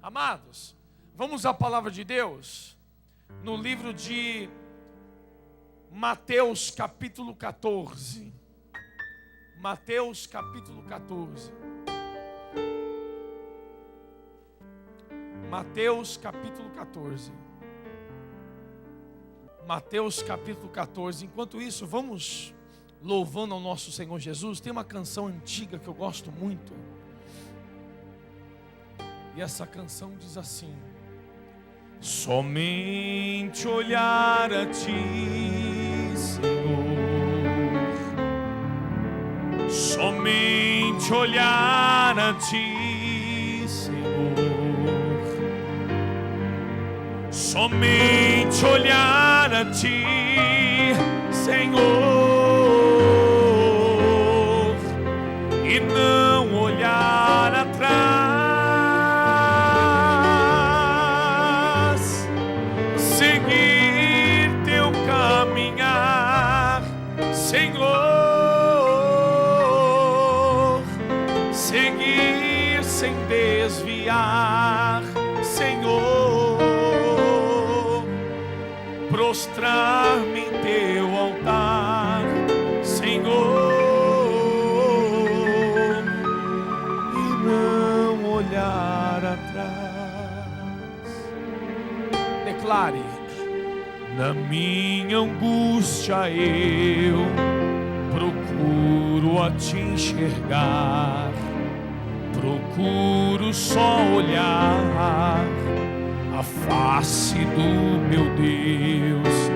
Amados, vamos à palavra de Deus no livro de Mateus capítulo 14. Mateus capítulo 14. Mateus capítulo 14. Mateus capítulo 14. Enquanto isso, vamos louvando ao nosso Senhor Jesus. Tem uma canção antiga que eu gosto muito. E essa canção diz assim: somente olhar a Ti, Senhor. Somente olhar a Ti, Senhor. Somente olhar a Ti, Senhor, e não olhar atrás, seguir Teu caminhar, Senhor, seguir sem desviar, Senhor, prostrar-me em Teu altar, Senhor, e não olhar atrás. Declare: na minha angústia eu procuro a Te enxergar, procuro só olhar a face do meu Deus.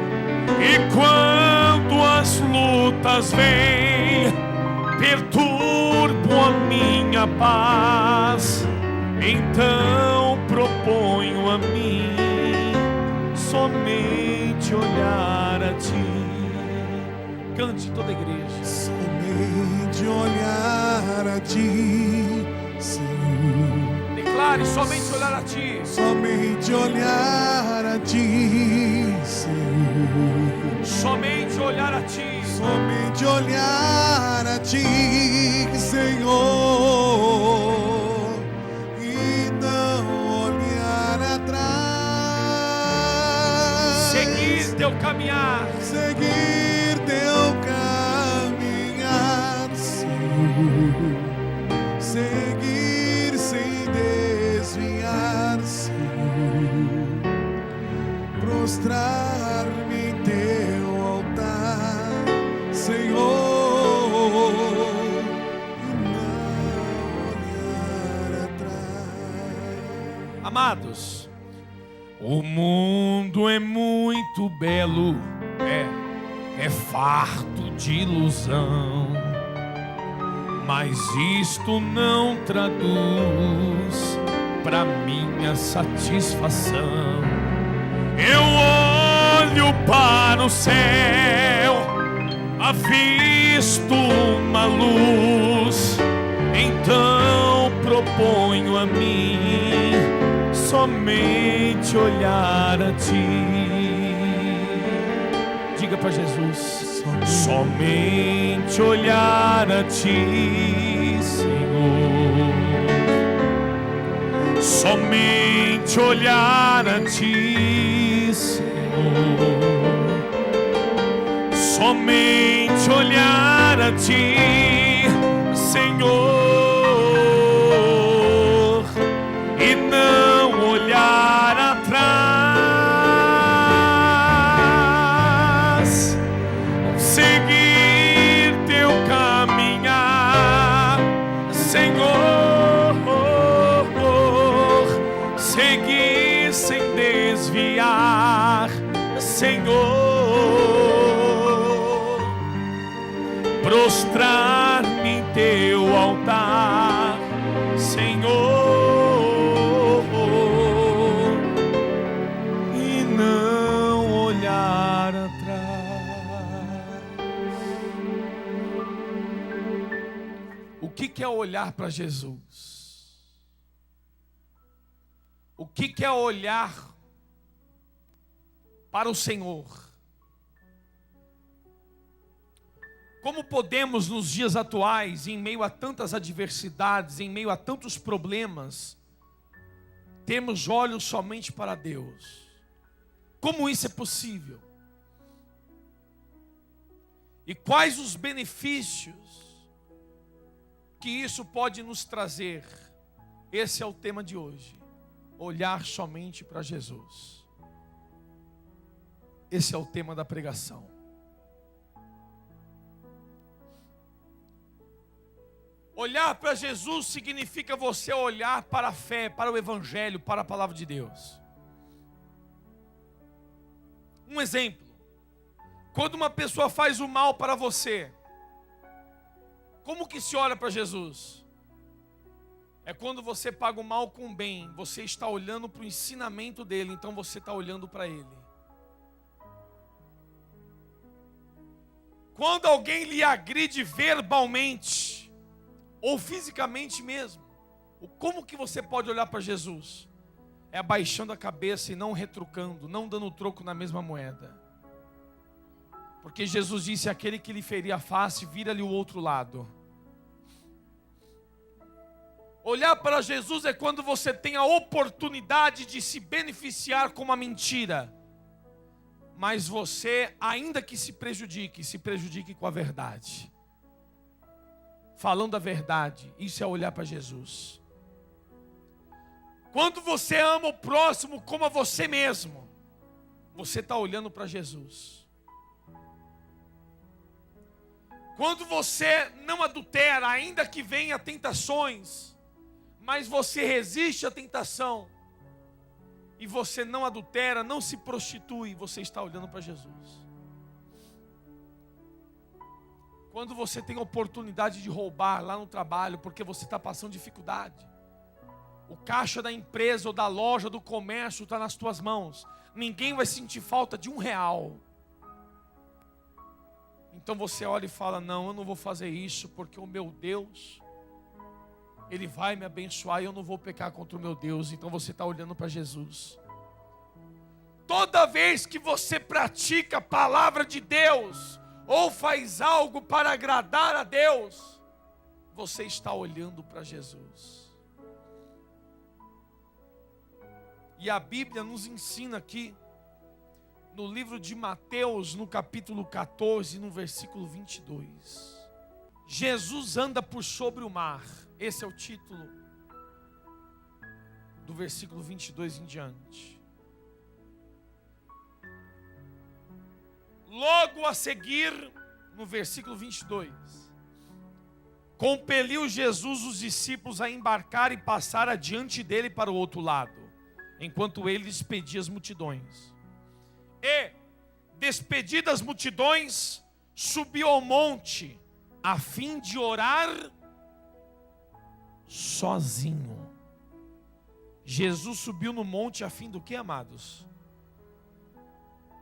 E quando as lutas vêm, perturbam a minha paz, então proponho a mim somente olhar a Ti. Cante toda a igreja. Somente olhar a Ti, Senhor. Declare: somente olhar a Ti. Somente olhar a Ti, Senhor. Somente olhar a Ti. Somente olhar a Ti, Senhor, e não olhar atrás. Seguir Teu caminhar. Seguir Teu caminhar, Senhor. Seguir sem desviar, Senhor. Prostrar-me em Teu altar, Senhor, e não olhar atrás. Amados, o mundo é muito belo, é farto de ilusão, mas isto não traduz pra minha satisfação. Eu olho para o céu, avisto uma luz, então proponho a mim somente olhar a Ti. Diga para Jesus: somente olhar a Ti, Senhor. Somente olhar a Ti, Senhor. Somente olhar a Ti, Senhor, e não olhar atrás. Seguir Teu caminhar, Senhor. Seguir sem desviar, Senhor. Prostrar-me em Teu altar, Senhor, e não olhar atrás. O que é olhar para Jesus? O que é olhar para o Senhor? Como podemos nos dias atuais, em meio a tantas adversidades, em meio a tantos problemas, temos olhos somente para Deus. Como isso é possível? E quais os benefícios que isso pode nos trazer? Esse é o tema de hoje. Olhar somente para Jesus. Esse é o tema da pregação. Olhar para Jesus significa você olhar para a fé, para o Evangelho, para a palavra de Deus. Um exemplo. Quando uma pessoa faz o mal para você, como que se olha para Jesus? É quando você paga o mal com o bem, você está olhando para o ensinamento dele, então você está olhando para ele. Quando alguém lhe agride verbalmente, ou fisicamente mesmo, como que você pode olhar para Jesus? É abaixando a cabeça e não retrucando, não dando troco na mesma moeda. Porque Jesus disse, aquele que lhe ferir a face, vira-lhe o outro lado. Olhar para Jesus é quando você tem a oportunidade de se beneficiar com uma mentira. Mas você, ainda que se prejudique com a verdade. Falando a verdade, isso é olhar para Jesus. Quando você ama o próximo como a você mesmo, você está olhando para Jesus. Quando você não adultera, ainda que venha tentações, mas você resiste à tentação, e você não adultera, não se prostitui, você está olhando para Jesus. Quando você tem a oportunidade de roubar lá no trabalho, porque você está passando dificuldade, o caixa da empresa ou da loja, do comércio está nas tuas mãos, ninguém vai sentir falta de R$1. Então você olha e fala, não, eu não vou fazer isso, porque o meu Deus, Ele vai me abençoar e eu não vou pecar contra o meu Deus. Então você está olhando para Jesus. Toda vez que você pratica a palavra de Deus, ou faz algo para agradar a Deus, você está olhando para Jesus. E a Bíblia nos ensina aqui, no livro de Mateus, no capítulo 14, no versículo 22. Jesus anda por sobre o mar. Esse é o título do versículo 22 em diante. Logo a seguir, no versículo 22, compeliu Jesus os discípulos a embarcar e passar adiante dele para o outro lado, enquanto ele despedia as multidões. E, despedidas as multidões, subiu ao monte, a fim de orar sozinho. Jesus subiu no monte a fim do que, amados?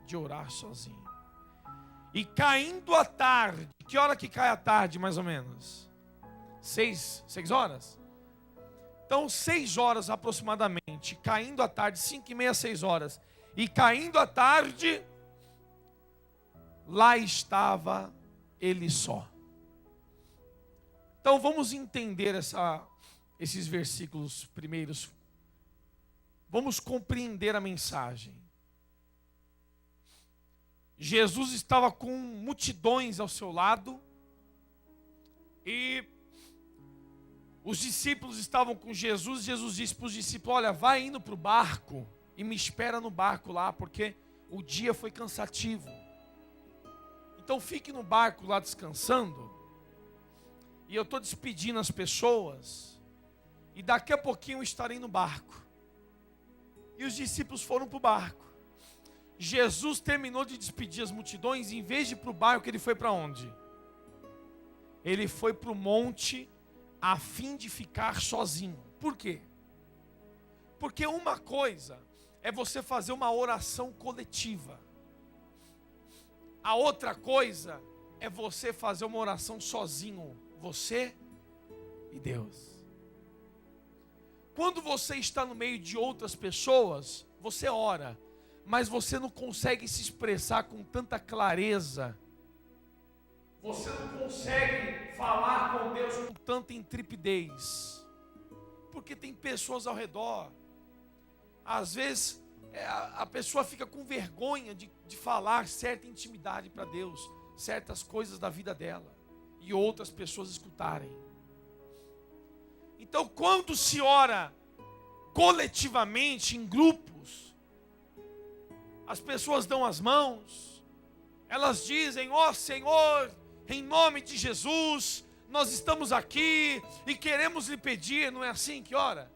De orar sozinho. E caindo a tarde, que hora que cai a tarde mais ou menos? 6 horas? Então 6 horas aproximadamente, caindo a tarde, 5:30, 6 horas. E caindo a tarde, lá estava ele só. Então vamos entender esses versículos primeiros. Vamos compreender a mensagem. Jesus estava com multidões ao seu lado, e os discípulos estavam com Jesus. Jesus disse para os discípulos, olha, vai indo para o barco e me espera no barco lá, porque o dia foi cansativo. Então fique no barco lá descansando, e eu estou despedindo as pessoas, e daqui a pouquinho eu estarei no barco. E os discípulos foram para o barco. Jesus terminou de despedir as multidões, e em vez de ir para o barco, ele foi para onde? Ele foi para o monte, a fim de ficar sozinho. Por quê? Porque uma coisa é você fazer uma oração coletiva. A outra coisa é você fazer uma oração sozinho, você e Deus. Quando você está no meio de outras pessoas, você ora, mas você não consegue se expressar com tanta clareza. Você não consegue falar com Deus com tanta intrepidez, porque tem pessoas ao redor. às vezes a pessoa fica com vergonha de falar certa intimidade para Deus, certas coisas da vida dela, e outras pessoas escutarem. Então, quando se ora coletivamente, em grupos, as pessoas dão as mãos, elas dizem: ó Senhor, em nome de Jesus, nós estamos aqui e queremos lhe pedir. Não é assim que ora?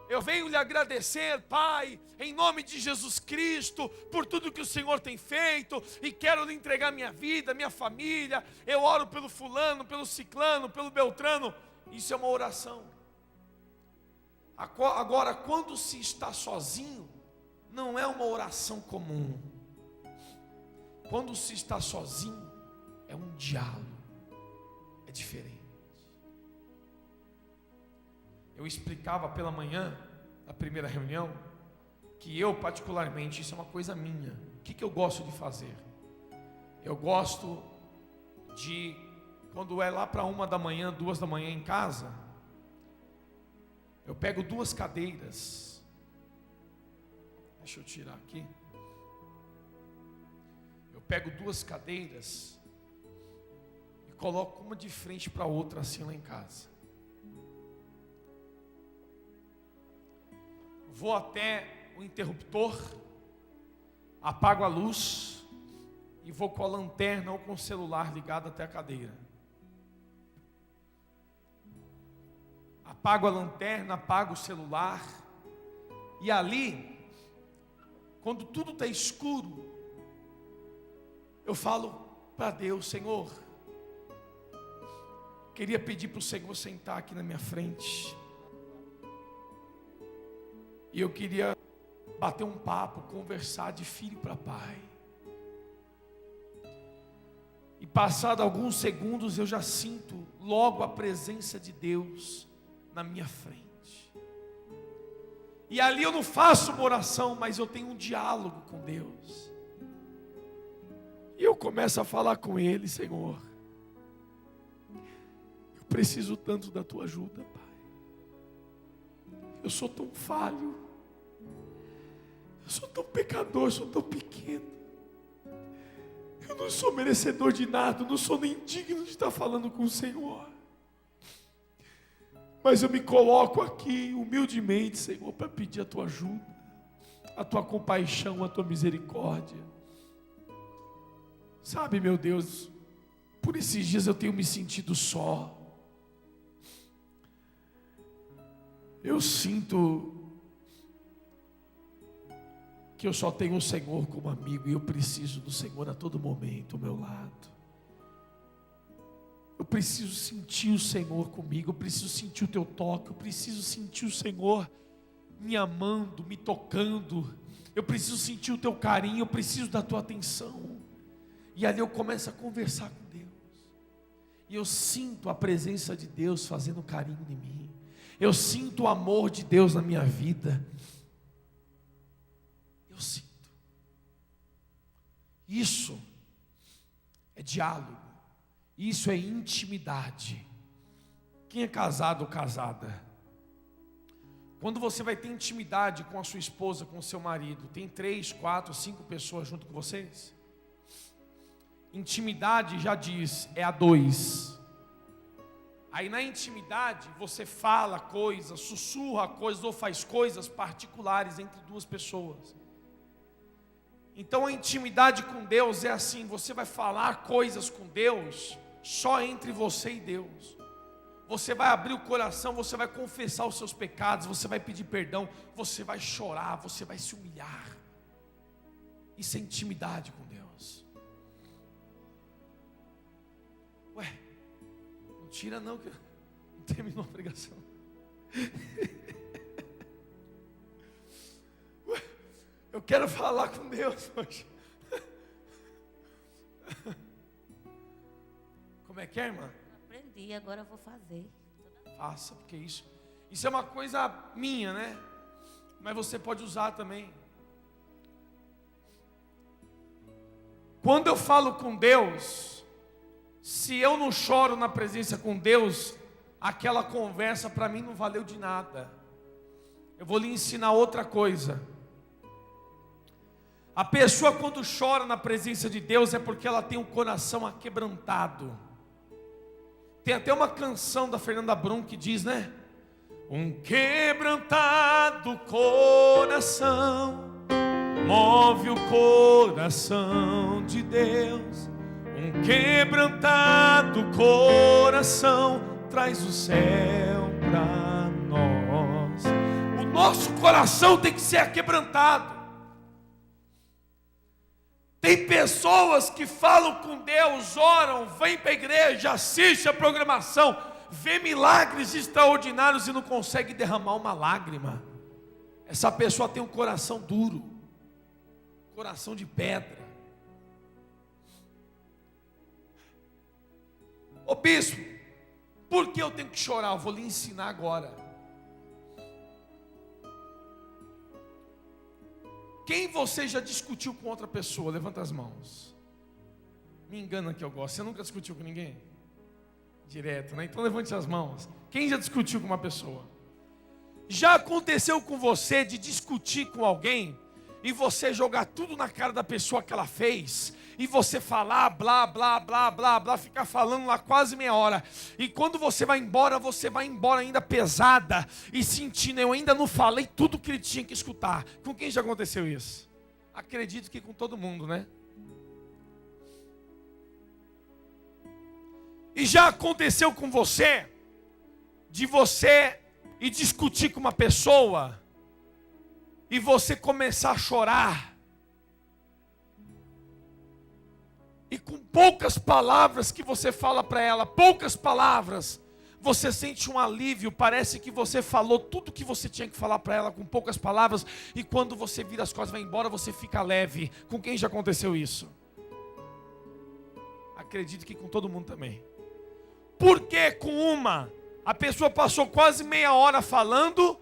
Eu venho lhe agradecer, Pai, em nome de Jesus Cristo, por tudo que o Senhor tem feito, e quero lhe entregar minha vida, minha família. Eu oro pelo fulano, pelo ciclano, pelo beltrano. Isso é uma oração. Agora, quando se está sozinho, não é uma oração comum. Quando se está sozinho, é um diálogo, é diferente. Eu explicava pela manhã, na primeira reunião, que eu particularmente, isso é uma coisa minha. O que eu gosto de fazer? Eu gosto de, quando é lá para 1h, 2h em casa, eu pego 2 cadeiras. Deixa eu tirar aqui. Eu pego 2 cadeiras e coloco uma de frente para a outra assim lá em casa. Vou até o interruptor, apago a luz e vou com a lanterna ou com o celular ligado até a cadeira. Apago a lanterna, apago o celular, e ali, quando tudo está escuro, eu falo para Deus: Senhor, queria pedir para o Senhor sentar aqui na minha frente, e eu queria bater um papo, conversar de filho para pai. E passado alguns segundos eu já sinto logo a presença de Deus na minha frente. E ali eu não faço uma oração, mas eu tenho um diálogo com Deus. E eu começo a falar com Ele: Senhor, eu preciso tanto da Tua ajuda, Pai. Eu sou tão falho, eu sou tão pecador, eu sou tão pequeno. Eu não sou merecedor de nada, eu não sou nem digno de estar falando com o Senhor. Mas eu me coloco aqui humildemente, Senhor, para pedir a Tua ajuda, a Tua compaixão, a Tua misericórdia. Sabe, meu Deus, por esses dias eu tenho me sentido só. Eu sinto que eu só tenho o Senhor como amigo, e eu preciso do Senhor a todo momento ao meu lado. Eu preciso sentir o Senhor comigo, eu preciso sentir o Teu toque, eu preciso sentir o Senhor me amando, me tocando, eu preciso sentir o Teu carinho, eu preciso da Tua atenção. E ali eu começo a conversar com Deus, e eu sinto a presença de Deus fazendo carinho em mim, eu sinto o amor de Deus na minha vida, eu sinto. Isso é diálogo, isso é intimidade. Quem é casado ou casada? Quando você vai ter intimidade com a sua esposa, com o seu marido, tem 3, 4, 5 pessoas junto com vocês? Intimidade já diz, é a 2. Aí na intimidade você fala coisas, sussurra coisas ou faz coisas particulares entre 2 pessoas. Então a intimidade com Deus é assim: você vai falar coisas com Deus só entre você e Deus. Você vai abrir o coração, você vai confessar os seus pecados, você vai pedir perdão, você vai chorar, você vai se humilhar. Isso é intimidade com Deus. Ué, não tira não, que não terminou a pregação. Ué, eu quero falar com Deus hoje. Como é que é, irmã? Aprendi, agora eu vou fazer. Faça, porque isso é uma coisa minha, né? Mas você pode usar também. Quando eu falo com Deus, se eu não choro na presença com Deus, aquela conversa para mim não valeu de nada. Eu vou lhe ensinar outra coisa. A pessoa quando chora na presença de Deus é porque ela tem um coração aquebrantado. Tem até uma canção da Fernanda Brum que diz, né? Um quebrantado coração move o coração de Deus. Um quebrantado coração traz o céu para nós. O nosso coração tem que ser aquebrantado. Tem pessoas que falam com Deus, oram, vêm para a igreja, assistem a programação, vê milagres extraordinários e não consegue derramar uma lágrima. Essa pessoa tem um coração duro, coração de pedra. Ô bispo, por que eu tenho que chorar? Eu vou lhe ensinar agora. Quem você já discutiu com outra pessoa? Levanta as mãos. Me engana que eu gosto. Você nunca discutiu com ninguém? Direto, né? Então levante as mãos. Quem já discutiu com uma pessoa? Já aconteceu com você de discutir com alguém e você jogar tudo na cara da pessoa que ela fez, e você falar blá, blá, blá, blá, blá, ficar falando lá quase meia hora, e quando você vai embora ainda pesada, e sentindo, eu ainda não falei tudo que ele tinha que escutar. Com quem já aconteceu isso? Acredito que com todo mundo, né? E já aconteceu com você, de você ir discutir com uma pessoa, e você começar a chorar, e com poucas palavras que você fala para ela, poucas palavras, você sente um alívio, parece que você falou tudo que você tinha que falar para ela com poucas palavras, e quando você vira as costas e vai embora, você fica leve. Com quem já aconteceu isso? Acredito que com todo mundo também. Porque com uma, a pessoa passou quase meia hora falando,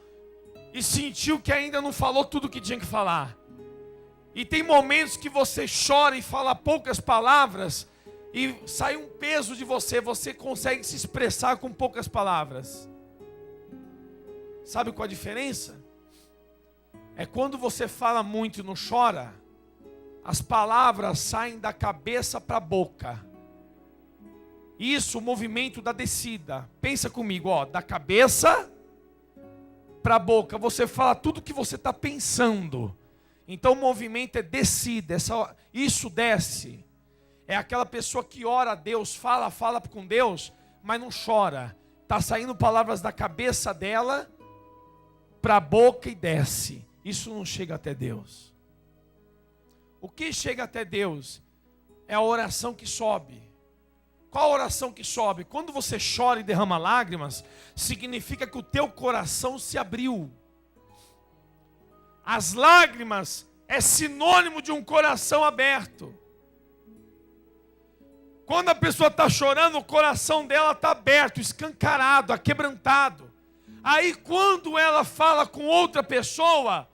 e sentiu que ainda não falou tudo o que tinha que falar. E tem momentos que você chora e fala poucas palavras, e sai um peso de você, você consegue se expressar com poucas palavras. Sabe qual a diferença? É quando você fala muito e não chora, as palavras saem da cabeça para a boca. Isso, o movimento da descida. Pensa comigo, ó, da cabeça para a boca, você fala tudo que você está pensando. Então o movimento é descida, isso desce. É aquela pessoa que ora a Deus, fala com Deus, mas não chora. Está saindo palavras da cabeça dela para a boca e desce. Isso não chega até Deus. O que chega até Deus é a oração que sobe. Qual a oração que sobe? Quando você chora e derrama lágrimas, significa que o teu coração se abriu. As lágrimas é sinônimo de um coração aberto. Quando a pessoa está chorando, o coração dela está aberto, escancarado, aquebrantado. Aí quando ela fala com outra pessoa,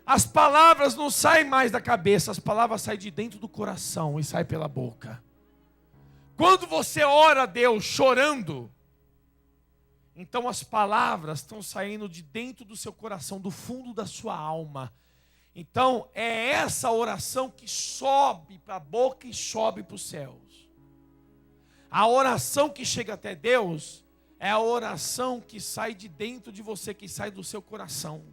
as palavras não saem mais da cabeça, as palavras saem de dentro do coração e saem pela boca. Quando você ora a Deus chorando, então as palavras estão saindo de dentro do seu coração, do fundo da sua alma. Então é essa oração que sobe para a boca e sobe para os céus. A oração que chega até Deus é a oração que sai de dentro de você, que sai do seu coração.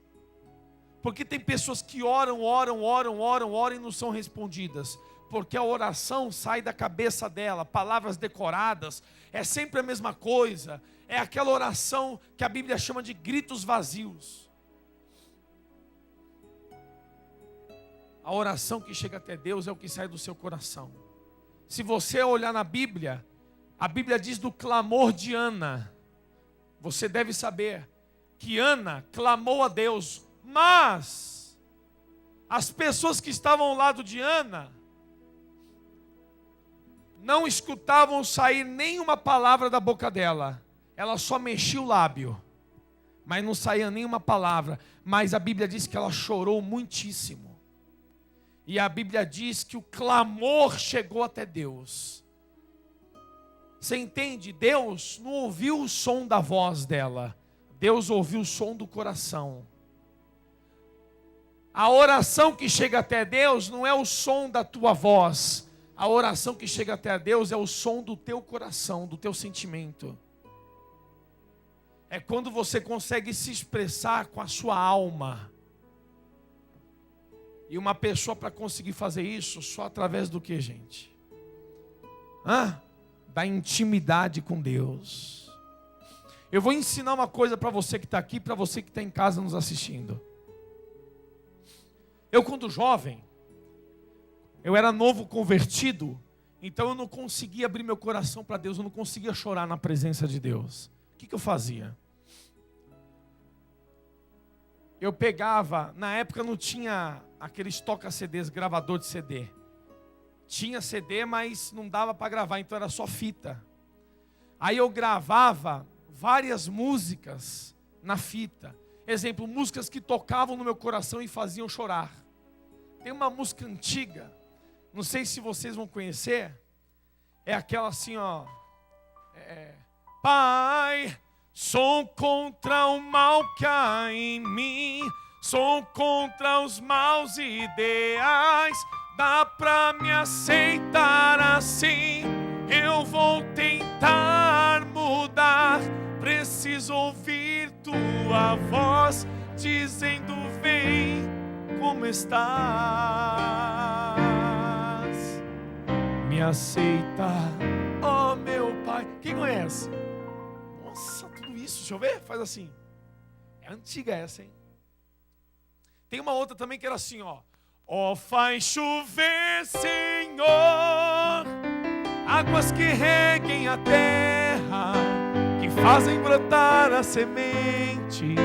Porque tem pessoas que oram e não são respondidas. Porque a oração sai da cabeça dela, palavras decoradas, é sempre a mesma coisa. É aquela oração que a Bíblia chama de gritos vazios. A oração que chega até Deus é o que sai do seu coração. Se você olhar na Bíblia, a Bíblia diz do clamor de Ana. Você deve saber que Ana clamou a Deus, mas as pessoas que estavam ao lado de Ana não escutavam sair nenhuma palavra da boca dela. Ela só mexia o lábio, mas não saía nenhuma palavra. Mas a Bíblia diz que ela chorou muitíssimo. E a Bíblia diz que o clamor chegou até Deus. Você entende? Deus não ouviu o som da voz dela. Deus ouviu o som do coração. A oração que chega até Deus não é o som da tua voz. A oração que chega até Deus é o som do teu coração, do teu sentimento. É quando você consegue se expressar com a sua alma. E uma pessoa para conseguir fazer isso, só através do que, gente? Da intimidade com Deus. Eu vou ensinar uma coisa para você que está aqui, para você que está em casa nos assistindo. Eu, quando jovem, eu era novo convertido, então eu não conseguia abrir meu coração para Deus, eu não conseguia chorar na presença de Deus. O que eu fazia? Eu pegava, na época não tinha aqueles toca-CDs, gravador de CD. Tinha CD, mas não dava para gravar, então era só fita. Aí eu gravava várias músicas na fita. Exemplo, músicas que tocavam no meu coração e faziam chorar. Tem uma música antiga, não sei se vocês vão conhecer, é aquela assim, ó. Pai, sou contra o mal que há em mim, sou contra os maus ideais. Dá pra me aceitar assim, eu vou tentar mudar. Preciso ouvir tua voz dizendo: vem, como estás? Me aceita, ó meu Pai. Quem conhece? Nossa, tudo isso, deixa eu ver, faz assim. É antiga essa, hein? Tem uma outra também que era assim, ó. Ó, faz chover, Senhor, águas que reguem a terra, que fazem brotar a semente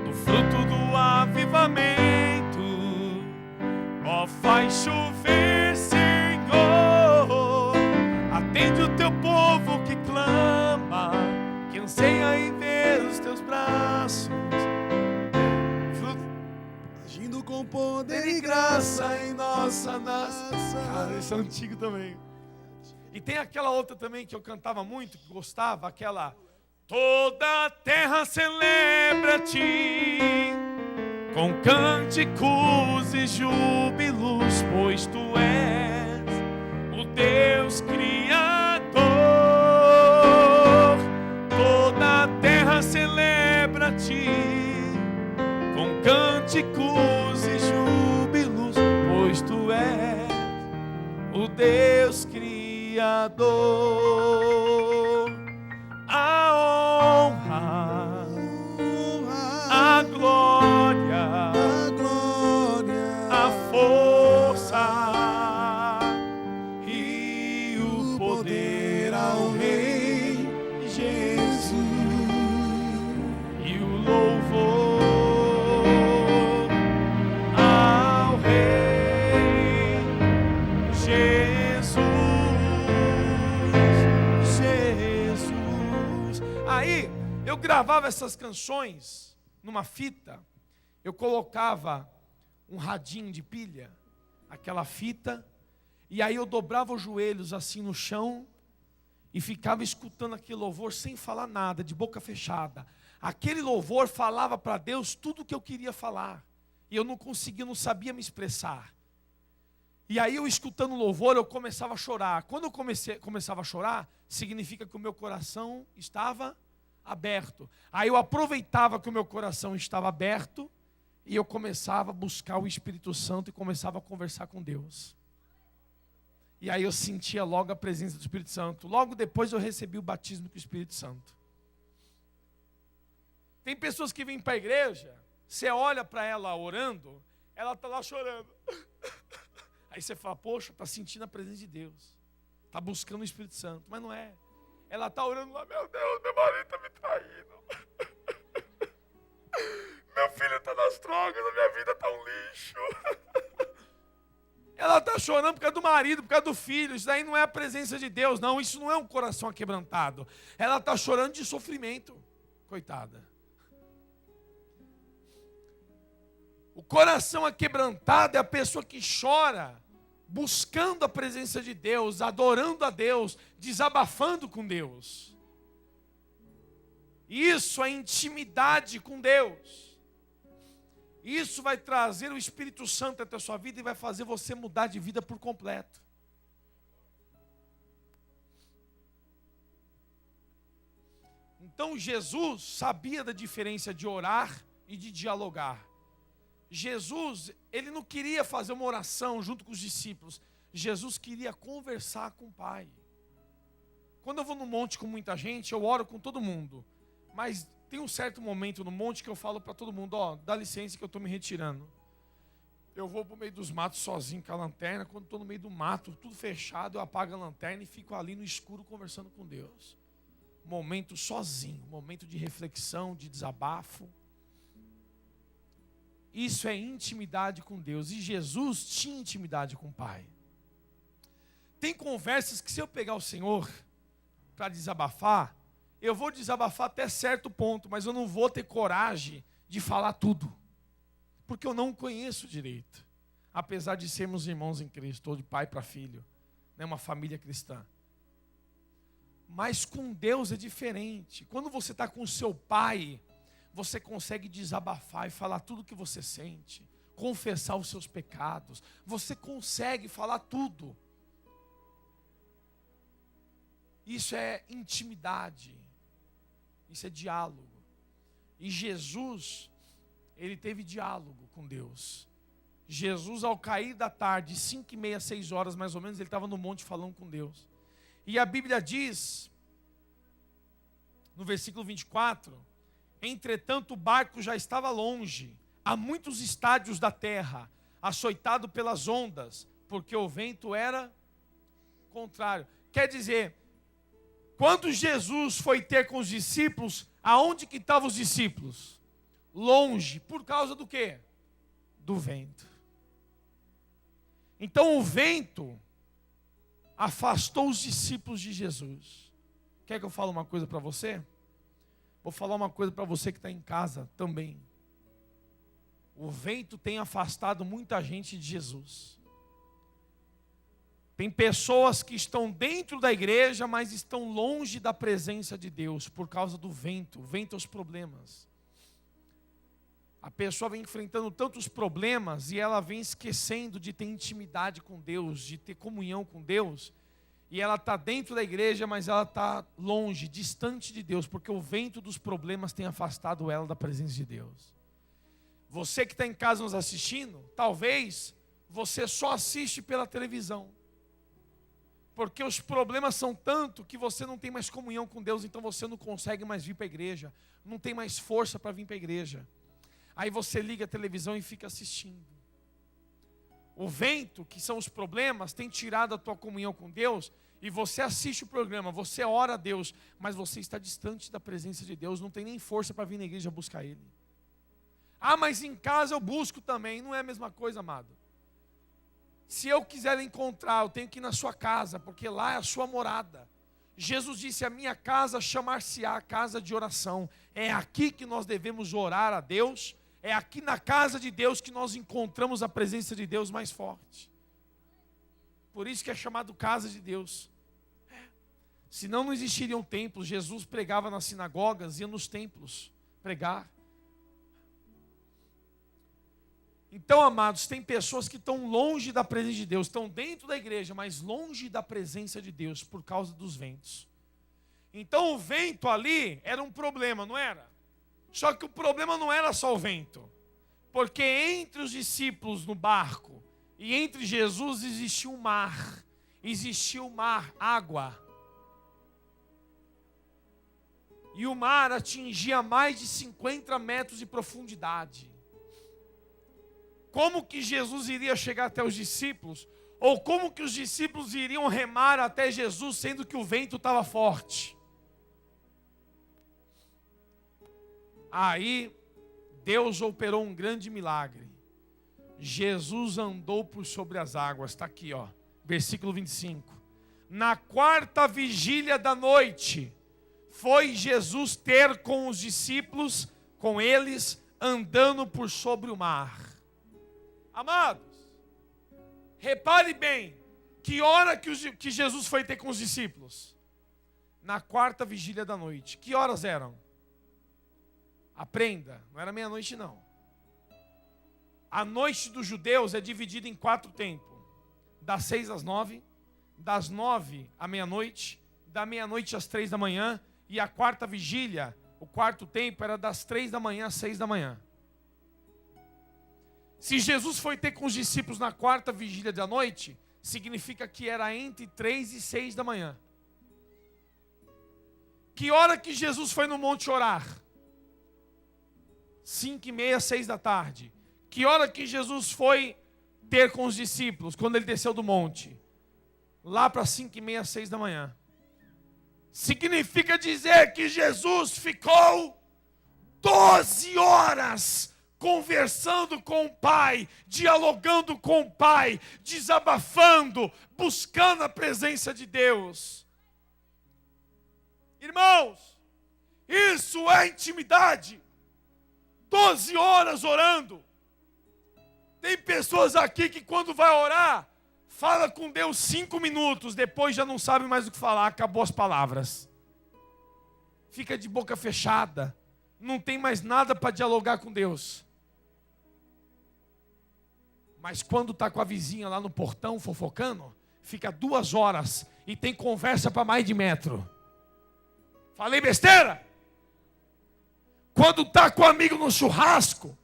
do fruto do avivamento. Ó, faz chover, Senhor, atende o teu povo que clama, que anseia em ver os teus braços. Agindo com poder e graça em nossa nação. Cara, esse é antigo também. E tem aquela outra também que eu cantava muito, que gostava, aquela: toda a terra celebra-te com cânticos e júbilos, pois tu és o Deus Criador. Toda a terra celebra-te com cânticos e júbilos, pois tu és o Deus Criador. A honra, a glória, a força e o poder ao Rei Jesus, e o louvor ao Rei Jesus. Aí eu gravava essas canções numa fita, eu colocava um radinho de pilha, aquela fita, e aí eu dobrava os joelhos assim no chão e ficava escutando aquele louvor sem falar nada, de boca fechada. Aquele louvor falava para Deus tudo o que eu queria falar, e eu não conseguia, não sabia me expressar. E aí eu escutando o louvor, eu começava a chorar. Quando eu começava a chorar, significa que o meu coração estava aberto. Aí eu aproveitava que o meu coração estava aberto e eu começava a buscar o Espírito Santo e começava a conversar com Deus. E aí eu sentia logo a presença do Espírito Santo. Logo depois eu recebi o batismo com o Espírito Santo. Tem pessoas que vêm para a igreja, você olha para ela orando, ela está lá chorando. Aí você fala: poxa, está sentindo a presença de Deus, está buscando o Espírito Santo. Mas não é. Ela está orando lá: meu Deus, meu marido está me traindo. Meu filho está nas drogas, a minha vida está um lixo. Ela está chorando por causa do marido, por causa do filho. Isso daí não é a presença de Deus, não. Isso não é um coração aquebrantado. Ela está chorando de sofrimento. Coitada. O coração aquebrantado é a pessoa que chora, buscando a presença de Deus, adorando a Deus, desabafando com Deus. Isso é intimidade com Deus. Isso vai trazer o Espírito Santo até a sua vida e vai fazer você mudar de vida por completo. Então Jesus sabia da diferença de orar e de dialogar. Jesus, ele não queria fazer uma oração junto com os discípulos. Jesus queria conversar com o Pai. Quando eu vou no monte com muita gente, eu oro com todo mundo. Mas tem um certo momento no monte que eu falo para todo mundo, dá licença que eu estou me retirando. Eu vou para o meio dos matos sozinho com a lanterna. Quando estou no meio do mato, tudo fechado, eu apago a lanterna e fico ali no escuro conversando com Deus. Momento sozinho, momento de reflexão, de desabafo. Isso é intimidade com Deus. E Jesus tinha intimidade com o Pai. Tem conversas que se eu pegar o Senhor para desabafar, eu vou desabafar até certo ponto, mas eu não vou ter coragem de falar tudo. Porque eu não o conheço direito. Apesar de sermos irmãos em Cristo, ou de pai para filho, né, uma família cristã. Mas com Deus é diferente. Quando você está com o seu pai, você consegue desabafar e falar tudo o que você sente, confessar os seus pecados. Você consegue falar tudo. Isso é intimidade. Isso é diálogo. E Jesus, ele teve diálogo com Deus. Jesus, ao cair da tarde, 5h30, 6 horas mais ou menos, ele estava no monte falando com Deus. E a Bíblia diz, no versículo 24, entretanto o barco já estava longe, a muitos estádios da terra, açoitado pelas ondas, porque o vento era contrário. Quer dizer, quando Jesus foi ter com os discípulos, aonde que estavam os discípulos? Longe, por causa do quê? Do vento. Então o vento afastou os discípulos de Jesus. Quer que eu fale uma coisa para você? Vou falar uma coisa para você que está em casa também. O vento tem afastado muita gente de Jesus. Tem pessoas que estão dentro da igreja, mas estão longe da presença de Deus por causa do vento. O vento é os problemas. A pessoa vem enfrentando tantos problemas e ela vem esquecendo de ter intimidade com Deus, de ter comunhão com Deus. E ela está dentro da igreja, mas ela está longe, distante de Deus, porque o vento dos problemas tem afastado ela da presença de Deus. Você que está em casa nos assistindo, talvez você só assiste pela televisão. Porque os problemas são tanto que você não tem mais comunhão com Deus, então você não consegue mais vir para a igreja, não tem mais força para vir para a igreja. Aí você liga a televisão e fica assistindo. O vento, que são os problemas, tem tirado a tua comunhão com Deus, e você assiste o programa, você ora a Deus, mas você está distante da presença de Deus, não tem nem força para vir na igreja buscar Ele. Ah, mas em casa eu busco também, não é a mesma coisa, amado. Se eu quiser encontrar, eu tenho que ir na sua casa, porque lá é a sua morada. Jesus disse, a minha casa chamar-se-á casa de oração. É aqui que nós devemos orar a Deus. É aqui na casa de Deus que nós encontramos a presença de Deus mais forte. Por isso que é chamado casa de Deus. Senão não existiriam templos. Jesus pregava nas sinagogas, ia nos templos pregar. Então, amados, tem pessoas que estão longe da presença de Deus, estão dentro da igreja, mas longe da presença de Deus por causa dos ventos. Então o vento ali era um problema, não era? Só que o problema não era só o vento, porque entre os discípulos no barco e entre Jesus existia um mar, água. E o mar atingia mais de 50 metros de profundidade. Como que Jesus iria chegar até os discípulos? Ou como que os discípulos iriam remar até Jesus, sendo que o vento estava forte? Aí, Deus operou um grande milagre. Jesus andou por sobre as águas. Está aqui, versículo 25. Na 4ª vigília da noite, foi Jesus ter com os discípulos, com eles, andando por sobre o mar. Amados, repare bem, que hora que Jesus foi ter com os discípulos? Na 4ª vigília da noite. Que horas eram? Aprenda, não era meia-noite não. A noite dos judeus é dividida em 4 tempos. Das 6 às 9, das 9 à meia-noite, da meia-noite às 3 da manhã, e a quarta vigília, o quarto tempo, era das 3 da manhã às 6 da manhã. Se Jesus foi ter com os discípulos na quarta vigília da noite, significa que era entre 3 e 6 da manhã. Que hora que Jesus foi no monte orar? 5:30, 6 da tarde. Que hora que Jesus foi ter com os discípulos, quando ele desceu do monte? Lá para 5:30, 6 da manhã. Significa dizer que Jesus ficou 12 horas conversando com o Pai, dialogando com o Pai, desabafando, buscando a presença de Deus. Irmãos, isso é intimidade. 12 horas orando. Tem pessoas aqui que quando vai orar, fala com Deus 5 minutos, depois já não sabe mais o que falar, acabou as palavras. Fica de boca fechada, não tem mais nada para dialogar com Deus. Mas quando está com a vizinha lá no portão fofocando, fica 2 horas e tem conversa para mais de metro. Falei besteira? Quando está com o amigo no churrasco,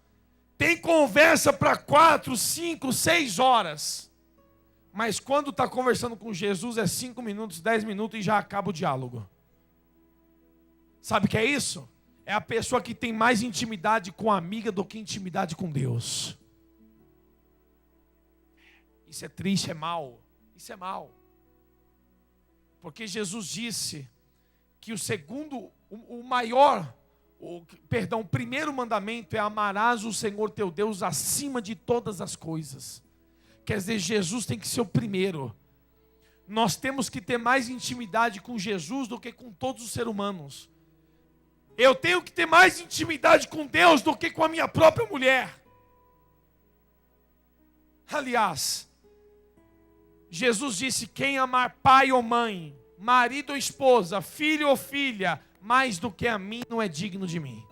tem conversa para 4, 5, 6 horas. Mas quando está conversando com Jesus é 5 minutos, 10 minutos e já acaba o diálogo. Sabe o que é isso? É a pessoa que tem mais intimidade com a amiga do que intimidade com Deus. Isso é triste, é mal. Isso é mal. Porque Jesus disse que o primeiro mandamento é: amarás o Senhor teu Deus acima de todas as coisas. Quer dizer, Jesus tem que ser o primeiro. Nós temos que ter mais intimidade com Jesus do que com todos os seres humanos. Eu tenho que ter mais intimidade com Deus do que com a minha própria mulher. Aliás, Jesus disse: quem amar pai ou mãe, marido ou esposa, filho ou filha, mais do que a mim, não é digno de mim.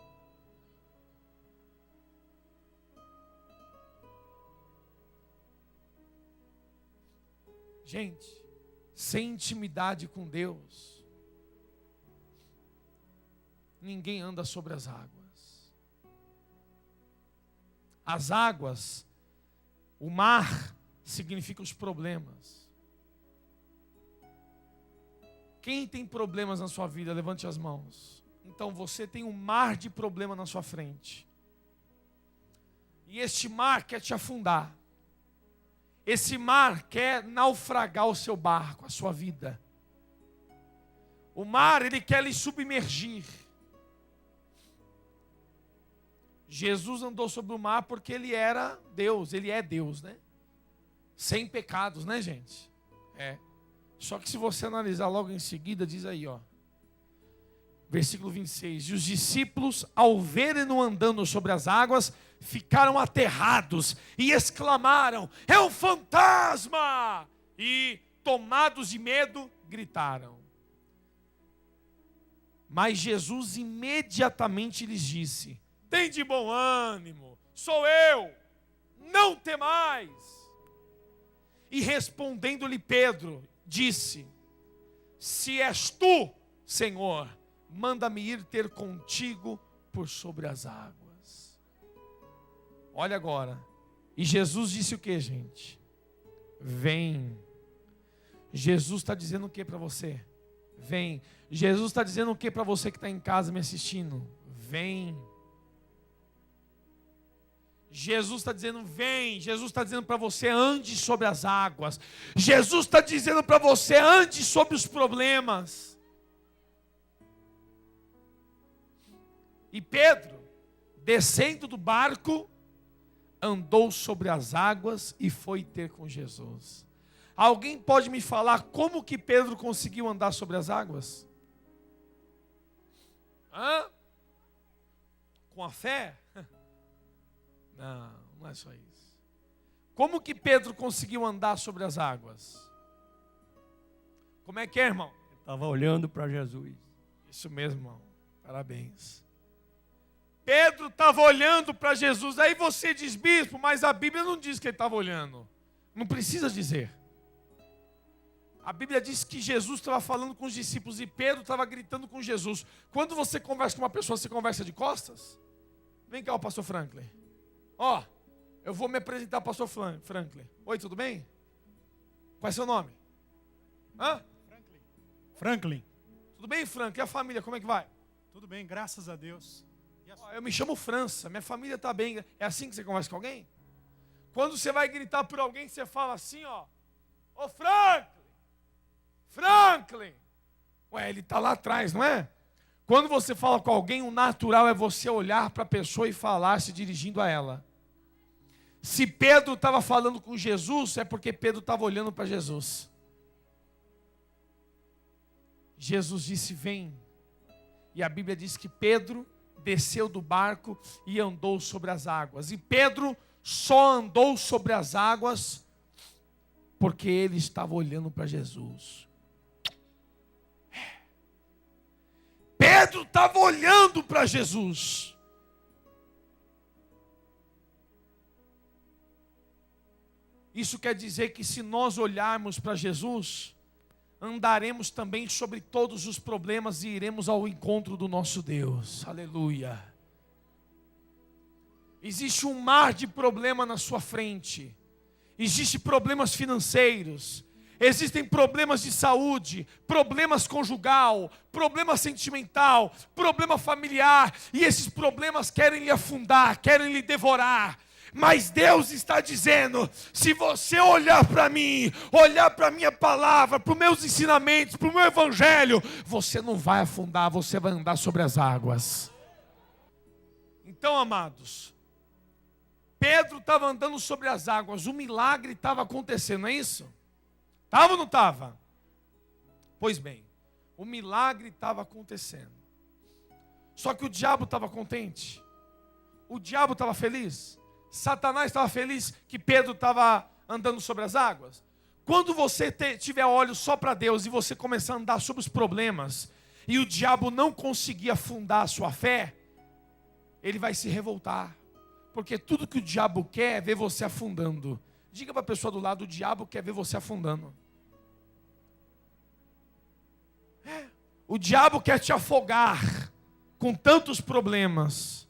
Gente, sem intimidade com Deus, ninguém anda sobre as águas. As águas, o mar, significa os problemas. Quem tem problemas na sua vida, levante as mãos. Então você tem um mar de problema na sua frente. E este mar quer te afundar. Esse mar quer naufragar o seu barco, a sua vida. O mar, ele quer lhe submergir. Jesus andou sobre o mar porque ele era Deus, ele é Deus, né? Sem pecados, né, gente? É. Só que se você analisar logo em seguida, diz aí, ó. Versículo 26. E os discípulos, ao verem-no andando sobre as águas, ficaram aterrados e exclamaram: é um fantasma! E, tomados de medo, gritaram. Mas Jesus imediatamente lhes disse: tem de bom ânimo, sou eu, não temais. E respondendo-lhe Pedro, disse: se és tu, Senhor, manda-me ir ter contigo por sobre as águas. Olha agora. E Jesus disse o que, gente? Vem. Jesus está dizendo o que para você? Vem. Jesus está dizendo o que para você que está em casa me assistindo? Vem. Jesus está dizendo: vem. Jesus está dizendo para você: ande sobre as águas. Jesus está dizendo para você: ande sobre os problemas. E Pedro, descendo do barco, andou sobre as águas e foi ter com Jesus. Alguém pode me falar como que Pedro conseguiu andar sobre as águas? Com a fé? Não, não é só isso. Como que Pedro conseguiu andar sobre as águas? Como é que é, irmão? Estava olhando para Jesus. Isso mesmo, irmão. Parabéns. Pedro estava olhando para Jesus. Aí você diz, bispo, mas a Bíblia não diz que ele estava olhando. Não precisa dizer. A Bíblia diz que Jesus estava falando com os discípulos e Pedro estava gritando com Jesus. Quando você conversa com uma pessoa, você conversa de costas? Vem cá, o pastor Franklin. Ó, eu vou me apresentar ao pastor Franklin. Oi, tudo bem? Qual é seu nome? Hã? Franklin. Tudo bem, Franklin? E a família, como é que vai? Tudo bem, graças a Deus. Eu me chamo França, minha família está bem. É assim que você conversa com alguém? Quando você vai gritar por alguém, você fala assim, ó. Ô Franklin! Ué, ele está lá atrás, não é? Quando você fala com alguém, o natural é você olhar para a pessoa e falar se dirigindo a ela. Se Pedro estava falando com Jesus, é porque Pedro estava olhando para Jesus. Jesus disse, vem. E a Bíblia diz que Pedro desceu do barco e andou sobre as águas. E Pedro só andou sobre as águas porque ele estava olhando para Jesus. Pedro estava olhando para Jesus. Isso quer dizer que se nós olharmos para Jesus, andaremos também sobre todos os problemas e iremos ao encontro do nosso Deus. Aleluia. Existe um mar de problema na sua frente. Existem problemas financeiros. Existem problemas de saúde, problemas conjugal, problema sentimental, problema familiar. E esses problemas querem lhe afundar, querem lhe devorar. Mas Deus está dizendo, se você olhar para mim, olhar para a minha palavra, para os meus ensinamentos, para o meu evangelho, você não vai afundar, você vai andar sobre as águas. Então, amados, Pedro estava andando sobre as águas, o milagre estava acontecendo, não é isso? Estava ou não estava? Pois bem, o milagre estava acontecendo. Só que o diabo estava contente, o diabo estava feliz. Satanás estava feliz que Pedro estava andando sobre as águas. Quando você tiver olhos só para Deus e você começar a andar sobre os problemas e o diabo não conseguir afundar a sua fé, ele vai se revoltar. Porque tudo que o diabo quer é ver você afundando. Diga para a pessoa do lado, o diabo quer ver você afundando. O diabo quer te afogar com tantos problemas.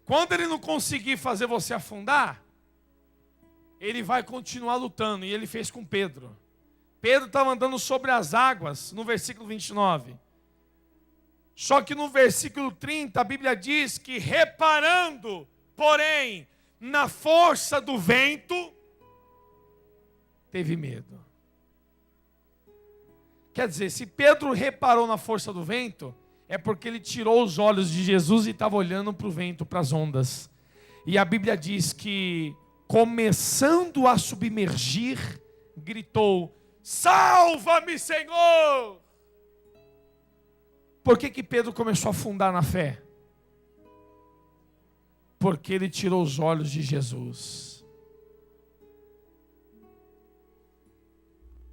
Quando ele não conseguir fazer você afundar, ele vai continuar lutando. E ele fez com Pedro. Pedro estava andando sobre as águas, no versículo 29. Só que no versículo 30, a Bíblia diz que reparando, porém, na força do vento, teve medo. Quer dizer, se Pedro reparou na força do vento, é porque ele tirou os olhos de Jesus e estava olhando para o vento, para as ondas. E a Bíblia diz que, começando a submergir, gritou, salva-me, Senhor! Por que Pedro começou a afundar na fé? Porque ele tirou os olhos de Jesus.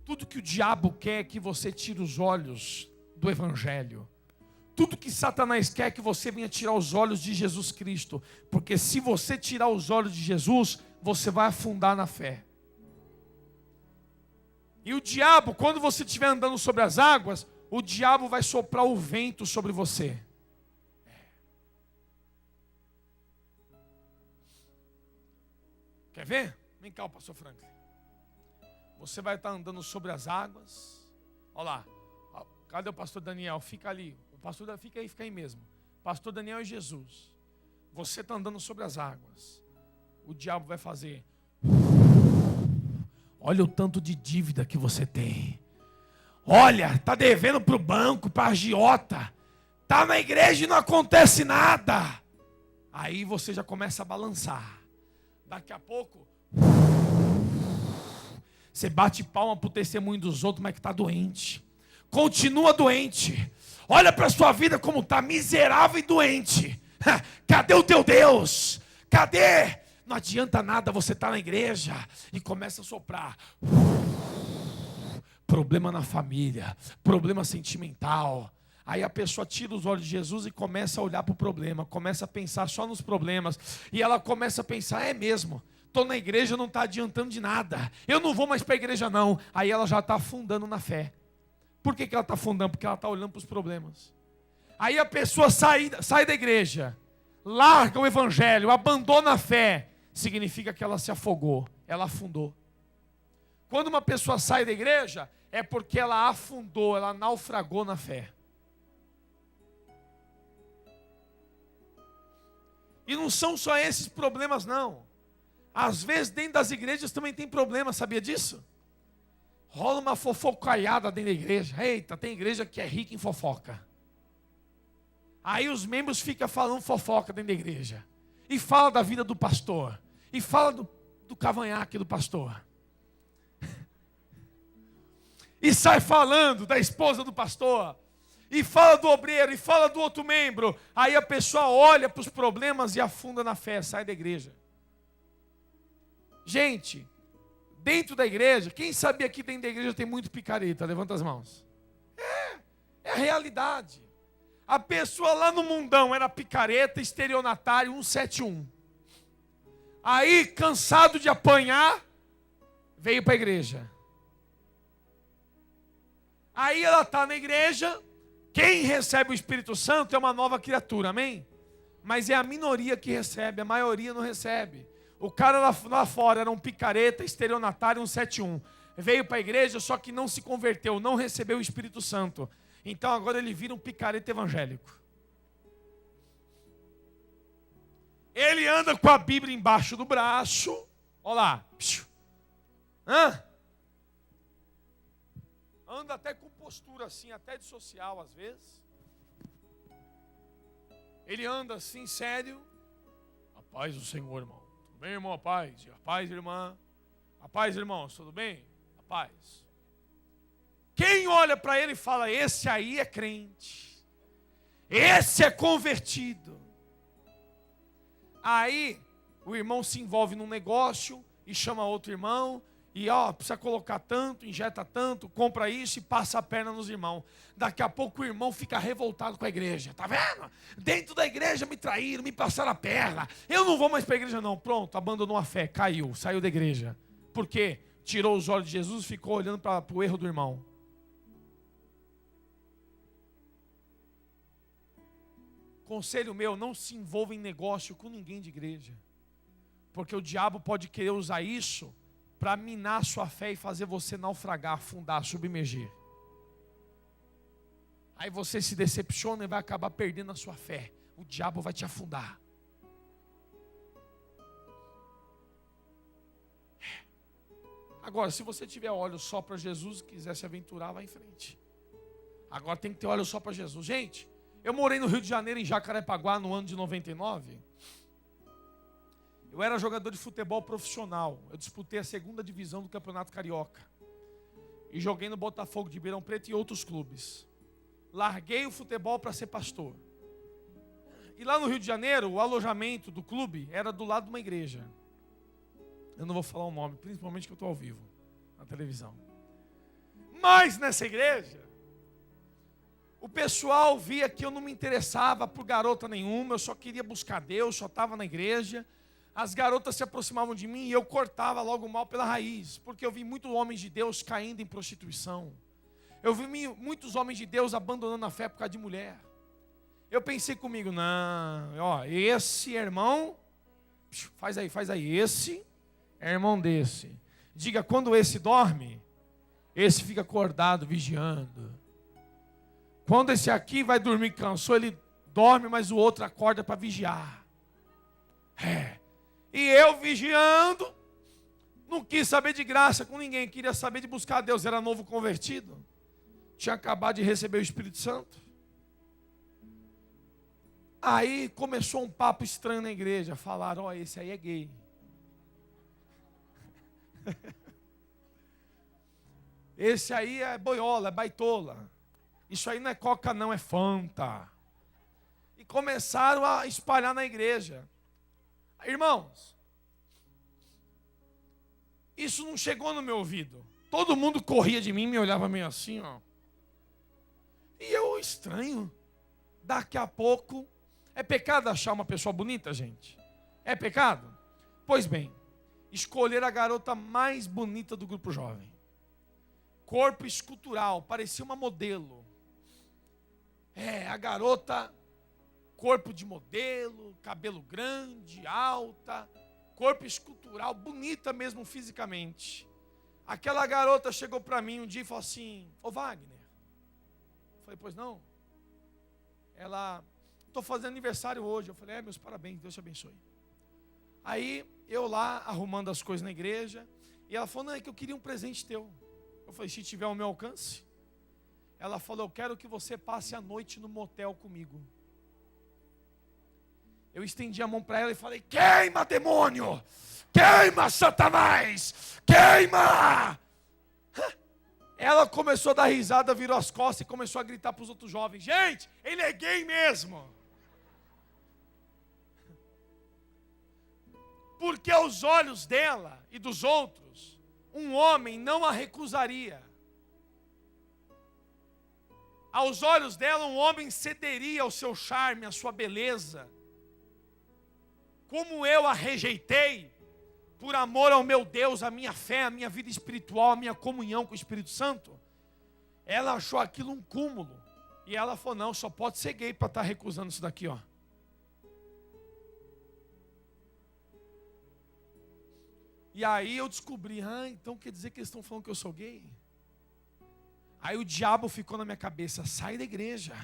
Tudo que o diabo quer é que você tire os olhos do Evangelho. Tudo que Satanás quer é que você venha tirar os olhos de Jesus Cristo. Porque se você tirar os olhos de Jesus, você vai afundar na fé. E o diabo, quando você estiver andando sobre as águas, o diabo vai soprar o vento sobre você. Quer ver? Vem cá, pastor Franklin. Você vai estar andando sobre as águas. Olha lá. Cadê o pastor Daniel? Fica ali. O pastor fica aí mesmo. Pastor Daniel e Jesus. Você está andando sobre as águas. O diabo vai fazer. Olha o tanto de dívida que você tem. Olha, está devendo para o banco, para a agiota. Está na igreja e não acontece nada. Aí você já começa a balançar. Daqui a pouco, você bate palma para o testemunho dos outros, mas que está doente. Continua doente. Olha para a sua vida como está, miserável e doente. Cadê o teu Deus? Cadê? Não adianta nada você estar na igreja e começa a soprar. problema na família, problema sentimental. Aí a pessoa tira os olhos de Jesus e começa a olhar para o problema, começa a pensar só nos problemas. E ela começa a pensar, é mesmo, estou na igreja, não está adiantando de nada. Eu não vou mais para a igreja não. Aí ela já está afundando na fé. Por que ela está afundando? Porque ela está olhando para os problemas. Aí a pessoa sai da igreja, larga o evangelho, abandona a fé. Significa que ela se afogou, ela afundou. Quando uma pessoa sai da igreja, é porque ela afundou, ela naufragou na fé. E não são só esses problemas, não. Às vezes, dentro das igrejas também tem problemas, sabia disso? Rola uma fofocaiada dentro da igreja. Eita, tem igreja que é rica em fofoca. Aí os membros ficam falando fofoca dentro da igreja. E fala da vida do pastor. E fala do cavanhaque do pastor. E sai falando da esposa do pastor. E fala do obreiro, e fala do outro membro. Aí a pessoa olha para os problemas e afunda na fé, sai da igreja. Gente, dentro da igreja, quem sabia que dentro da igreja tem muito picareta? Levanta as mãos. É a realidade. A pessoa lá no mundão era picareta, estelionatário, 171. Aí, cansado de apanhar, veio para a igreja. Aí ela está na igreja. Quem recebe o Espírito Santo é uma nova criatura, amém? Mas é a minoria que recebe, a maioria não recebe. O cara lá fora era um picareta, estelionatário, 171. Veio para a igreja, só que não se converteu, não recebeu o Espírito Santo. Então agora ele vira um picareta evangélico. Ele anda com a Bíblia embaixo do braço. Olha lá. Anda até com postura assim, até de social às vezes. Ele anda assim, sério. A paz do Senhor, irmão. Tudo bem, irmão? A paz. A paz, irmã. A paz, irmãos. Tudo bem? A paz. Quem olha para ele e fala, esse aí é crente. Esse é convertido. Aí o irmão se envolve num negócio e chama outro irmão. E precisa colocar tanto, injeta tanto, compra isso e passa a perna nos irmãos. Daqui a pouco o irmão fica revoltado com a igreja. Tá vendo? Dentro da igreja me traíram, me passaram a perna. Eu não vou mais para a igreja não. Pronto, abandonou a fé, caiu, saiu da igreja. Por quê? Tirou os olhos de Jesus e ficou olhando para o erro do irmão. Conselho meu, não se envolva em negócio com ninguém de igreja. Porque o diabo pode querer usar isso para minar sua fé e fazer você naufragar, afundar, submergir. Aí você se decepciona e vai acabar perdendo a sua fé. O diabo vai te afundar. Agora, se você tiver olhos só para Jesus e quiser se aventurar, vai em frente. Agora tem que ter olhos só para Jesus. Gente, eu morei no Rio de Janeiro, em Jacarepaguá, no ano de 99. Eu era jogador de futebol profissional. Eu disputei a 2ª divisão do Campeonato Carioca. E joguei no Botafogo de Ribeirão Preto e outros clubes. Larguei o futebol para ser pastor. E lá no Rio de Janeiro, o alojamento do clube era do lado de uma igreja. Eu não vou falar o nome, principalmente que eu estou ao vivo, na televisão. Mas nessa igreja, o pessoal via que eu não me interessava por garota nenhuma, eu só queria buscar Deus, só estava na igreja. As garotas se aproximavam de mim e eu cortava logo o mal pela raiz, porque eu vi muitos homens de Deus caindo em prostituição. Eu vi muitos homens de Deus abandonando a fé por causa de mulher. Eu pensei comigo, não, esse irmão, faz aí, esse é irmão desse. Diga, quando esse dorme, esse fica acordado, vigiando. Quando esse aqui vai dormir cansou, ele dorme, mas o outro acorda para vigiar. E eu vigiando, não quis saber de graça com ninguém, queria saber de buscar a Deus, era novo convertido. Tinha acabado de receber o Espírito Santo. Aí começou um papo estranho na igreja, falaram, esse aí é gay. Esse aí é boiola, é baitola. Isso aí não é coca não, é Fanta. E começaram a espalhar na igreja. Irmãos, isso não chegou no meu ouvido. Todo mundo corria de mim e me olhava meio assim, ó. E eu estranho. Daqui a pouco... É pecado achar uma pessoa bonita, gente? É pecado? Pois bem, escolher a garota mais bonita do grupo jovem. Corpo escultural, parecia uma modelo. A garota, corpo de modelo, cabelo grande, alta, corpo escultural, bonita mesmo fisicamente. Aquela garota chegou para mim um dia e falou assim: ô Wagner. Eu falei: pois não? Ela: estou fazendo aniversário hoje. Eu falei: meus parabéns, Deus te abençoe. Aí eu lá arrumando as coisas na igreja, e ela falou: não, é que eu queria um presente teu. Eu falei: se tiver ao meu alcance. Ela falou: eu quero que você passe a noite no motel comigo. Eu estendi a mão para ela e falei: queima, demônio! Queima, Satanás! Queima! Ela começou a dar risada, virou as costas e começou a gritar para os outros jovens: gente, ele é gay mesmo. Porque aos olhos dela e dos outros, um homem não a recusaria. Aos olhos dela, um homem cederia ao seu charme, à sua beleza. Como eu a rejeitei, por amor ao meu Deus, a minha fé, a minha vida espiritual, a minha comunhão com o Espírito Santo, ela achou aquilo um cúmulo. E ela falou: não, só pode ser gay para estar recusando isso daqui, ó. E aí eu descobri: então quer dizer que eles estão falando que eu sou gay? Aí o diabo ficou na minha cabeça: sai da igreja.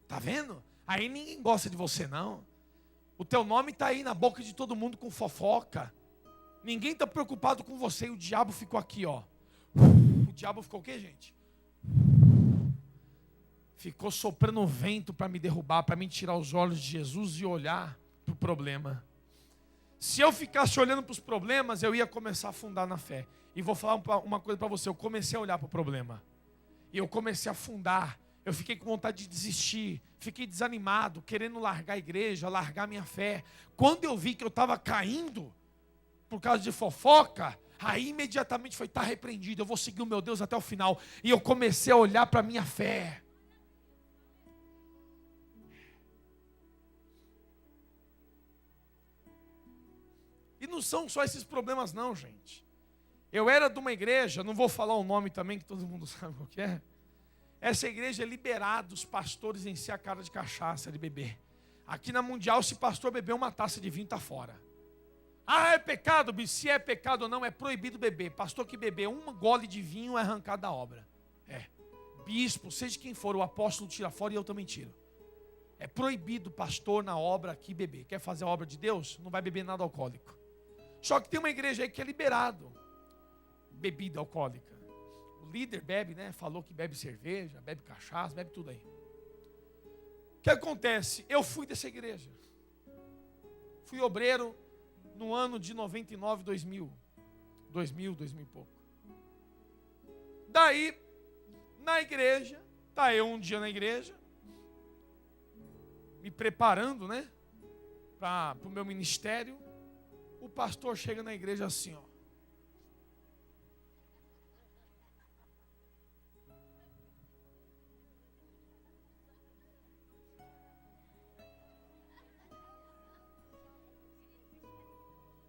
Tá vendo? Aí ninguém gosta de você não. O teu nome está aí na boca de todo mundo com fofoca. Ninguém está preocupado com você. E o diabo ficou aqui, ó. O diabo ficou o quê, gente? Ficou soprando vento para me derrubar, para me tirar os olhos de Jesus e olhar para o problema. Se eu ficasse olhando para os problemas, eu ia começar a afundar na fé. E vou falar uma coisa para você: eu comecei a olhar para o problema. E eu comecei a afundar. Eu fiquei com vontade de desistir. Fiquei desanimado, querendo largar a igreja, largar minha fé. Quando eu vi que eu estava caindo por causa de fofoca, aí imediatamente foi: está repreendido, eu vou seguir o meu Deus até o final. E eu comecei a olhar para a minha fé. E não são só esses problemas não, gente. Eu era de uma igreja, não vou falar o nome também, que todo mundo sabe o que é. Essa igreja é liberada os pastores em si a cara de cachaça, de beber. Aqui na Mundial, se pastor beber uma taça de vinho, está fora. É pecado, bicho. Se é pecado ou não, é proibido beber. Pastor que beber um gole de vinho é arrancado da obra. Bispo, seja quem for, o apóstolo tira fora e eu também tiro. É proibido pastor na obra aqui beber. Quer fazer a obra de Deus? Não vai beber nada alcoólico. Só que tem uma igreja aí que é liberado bebida alcoólica. O líder bebe, né? Falou que bebe cerveja, bebe cachaça, bebe tudo aí. O que acontece? Eu fui dessa igreja. Fui obreiro no ano de 99, 2000 e pouco. Daí, na igreja, tá eu um dia na igreja, me preparando, né? Para o meu ministério. O pastor chega na igreja assim, ó.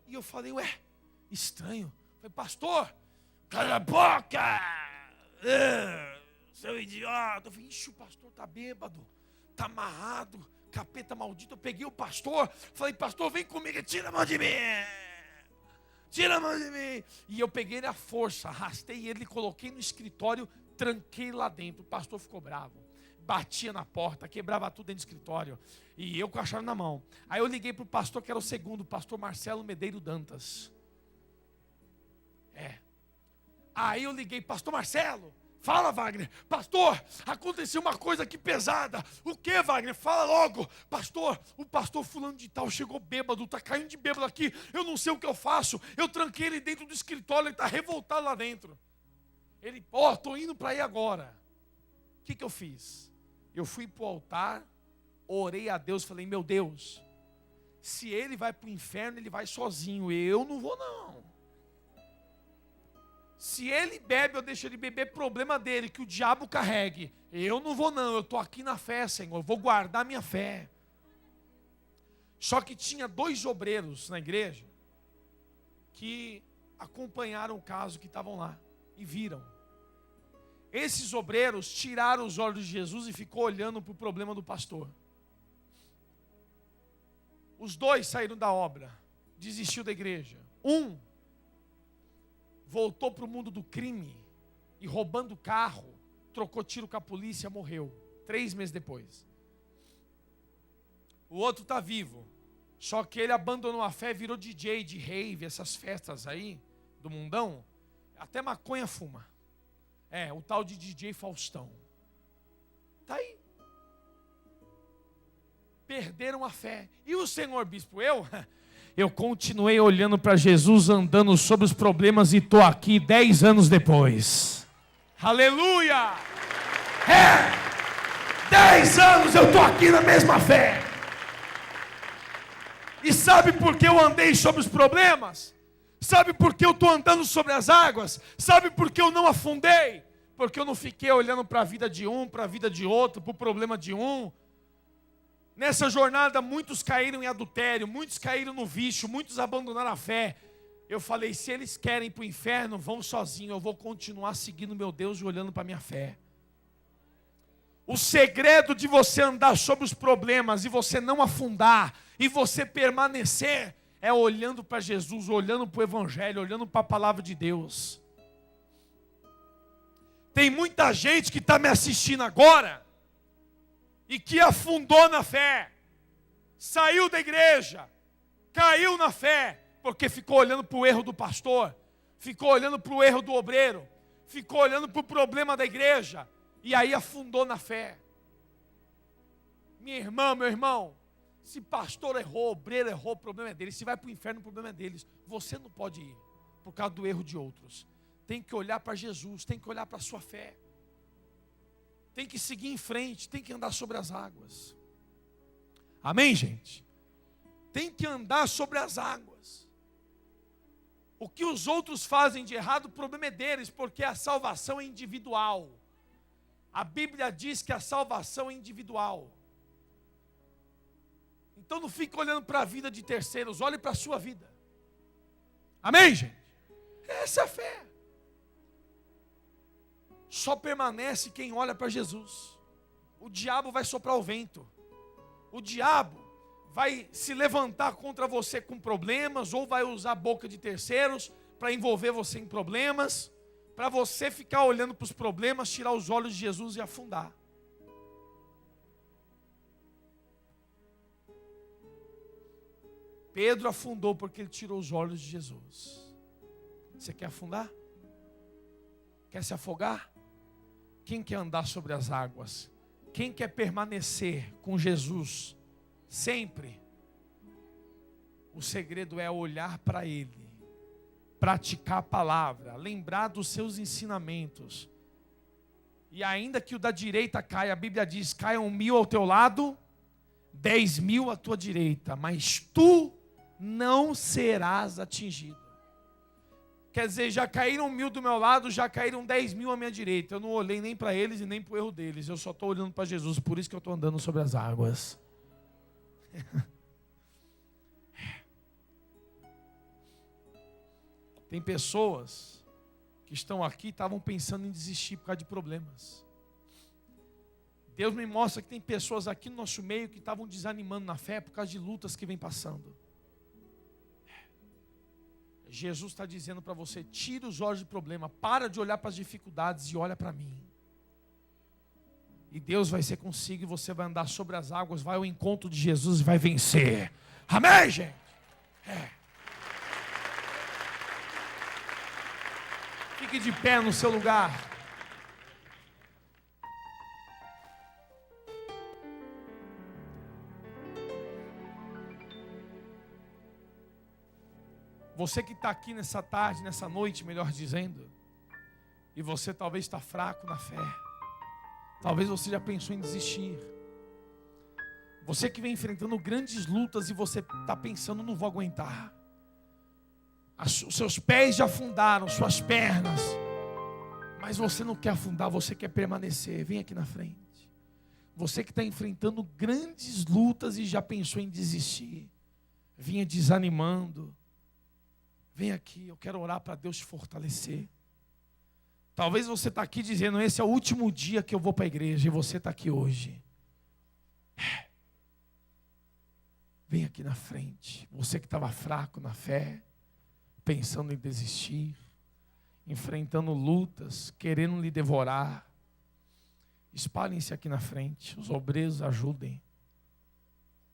E eu falei: estranho. Eu falei: pastor, cala a boca! Seu idiota. Eu falei: ixi, o pastor tá bêbado, tá amarrado, capeta maldito. Eu peguei o pastor, falei: pastor, vem comigo, tira a mão de mim. Tira a mão de mim. E eu peguei ele à força, arrastei ele, coloquei no escritório, tranquei lá dentro. O pastor ficou bravo. Batia na porta, quebrava tudo dentro do escritório. E eu com a chave na mão. Aí eu liguei para o pastor, que era o segundo, o pastor Marcelo Medeiro Dantas. Aí eu liguei: pastor Marcelo, fala, Wagner. Pastor, aconteceu uma coisa aqui pesada. O que, Wagner? Fala logo. Pastor, o pastor fulano de tal chegou bêbado, está caindo de bêbado aqui. Eu não sei o que eu faço. Eu tranquei ele dentro do escritório, ele está revoltado lá dentro. Ele: estou indo para aí agora. O que eu fiz? Eu fui para o altar, orei a Deus, falei: meu Deus, se ele vai para o inferno, ele vai sozinho, eu não vou não. Se ele bebe ou deixa de beber, problema dele, que o diabo carregue. Eu não vou não, eu estou aqui na fé, Senhor, eu vou guardar minha fé. Só que tinha 2 obreiros na igreja que acompanharam o caso, que estavam lá e viram. Esses obreiros tiraram os olhos de Jesus e ficou olhando para o problema do pastor. Os 2 saíram da obra, desistiu da igreja. Um voltou para o mundo do crime e roubando carro, trocou tiro com a polícia, morreu 3 meses depois. O outro está vivo, só que ele abandonou a fé, virou DJ de rave, essas festas aí do mundão, até maconha fuma. O tal de DJ Faustão. Está aí. Perderam a fé. E o senhor bispo, eu continuei olhando para Jesus, andando sobre os problemas, e estou aqui 10 anos depois. Aleluia! 10 anos eu estou aqui na mesma fé. E sabe por que eu andei sobre os problemas? Sabe por que eu estou andando sobre as águas? Sabe por que eu não afundei? Porque eu não fiquei olhando para a vida de um, para a vida de outro, para o problema de um. Nessa jornada, muitos caíram em adultério, muitos caíram no vício, muitos abandonaram a fé. Eu falei, se eles querem ir para o inferno, vão sozinhos, eu vou continuar seguindo meu Deus e olhando para a minha fé. O segredo de você andar sobre os problemas e você não afundar, e você permanecer, é olhando para Jesus, olhando para o Evangelho, olhando para a palavra de Deus. Tem muita gente que está me assistindo agora, e que afundou na fé, saiu da igreja, caiu na fé, porque ficou olhando para o erro do pastor, ficou olhando para o erro do obreiro, ficou olhando para o problema da igreja, e aí afundou na fé. Minha irmã, meu irmão, se pastor errou, obreiro errou, o problema é deles. Se vai para o inferno, o problema é deles. Você não pode ir por causa do erro de outros. Tem que olhar para Jesus, tem que olhar para a sua fé. Tem que seguir em frente, tem que andar sobre as águas. Amém, gente? Tem que andar sobre as águas. O que os outros fazem de errado, o problema é deles, porque a salvação é individual. A Bíblia diz que a salvação é individual. Então não fique olhando para a vida de terceiros, olhe para a sua vida. Amém, gente? Essa é a fé. Só permanece quem olha para Jesus. O diabo vai soprar o vento. O diabo vai se levantar contra você com problemas, ou vai usar a boca de terceiros para envolver você em problemas, para você ficar olhando para os problemas, tirar os olhos de Jesus e afundar. Pedro afundou porque ele tirou os olhos de Jesus. Você quer afundar? Quer se afogar? Quem quer andar sobre as águas? Quem quer permanecer com Jesus sempre? O segredo é olhar para Ele, praticar a palavra, lembrar dos seus ensinamentos. E ainda que o da direita caia, a Bíblia diz, caiam 1000 ao teu lado, 10.000 à tua direita, mas tu não serás atingido. Quer dizer, já caíram 1000 do meu lado, já caíram 10.000 à minha direita. Eu não olhei nem para eles e nem para o erro deles. Eu só estou olhando para Jesus, por isso que eu estou andando sobre as águas. Tem pessoas que estão aqui e estavam pensando em desistir por causa de problemas. Deus me mostra que tem pessoas aqui no nosso meio que estavam desanimando na fé por causa de lutas que vem passando. Jesus está dizendo para você, tira os olhos do problema, para de olhar para as dificuldades e olha para mim. E Deus vai ser consigo e você vai andar sobre as águas, vai ao encontro de Jesus e vai vencer. Amém, gente? Fique de pé no seu lugar. Você que está aqui nessa tarde, nessa noite, melhor dizendo, e você talvez está fraco na fé, talvez você já pensou em desistir. Você que vem enfrentando grandes lutas e você está pensando, não vou aguentar. Os seus pés já afundaram, suas pernas. Mas você não quer afundar, você quer permanecer. Vem aqui na frente. Você que está enfrentando grandes lutas e já pensou em desistir. Vinha desanimando. Vem aqui, eu quero orar para Deus te fortalecer. Talvez você está aqui dizendo, esse é o último dia que eu vou para a igreja. E você está aqui hoje. Vem aqui na frente. Você que estava fraco na fé, pensando em desistir, enfrentando lutas, querendo lhe devorar. Espalhem-se aqui na frente. Os obreiros ajudem.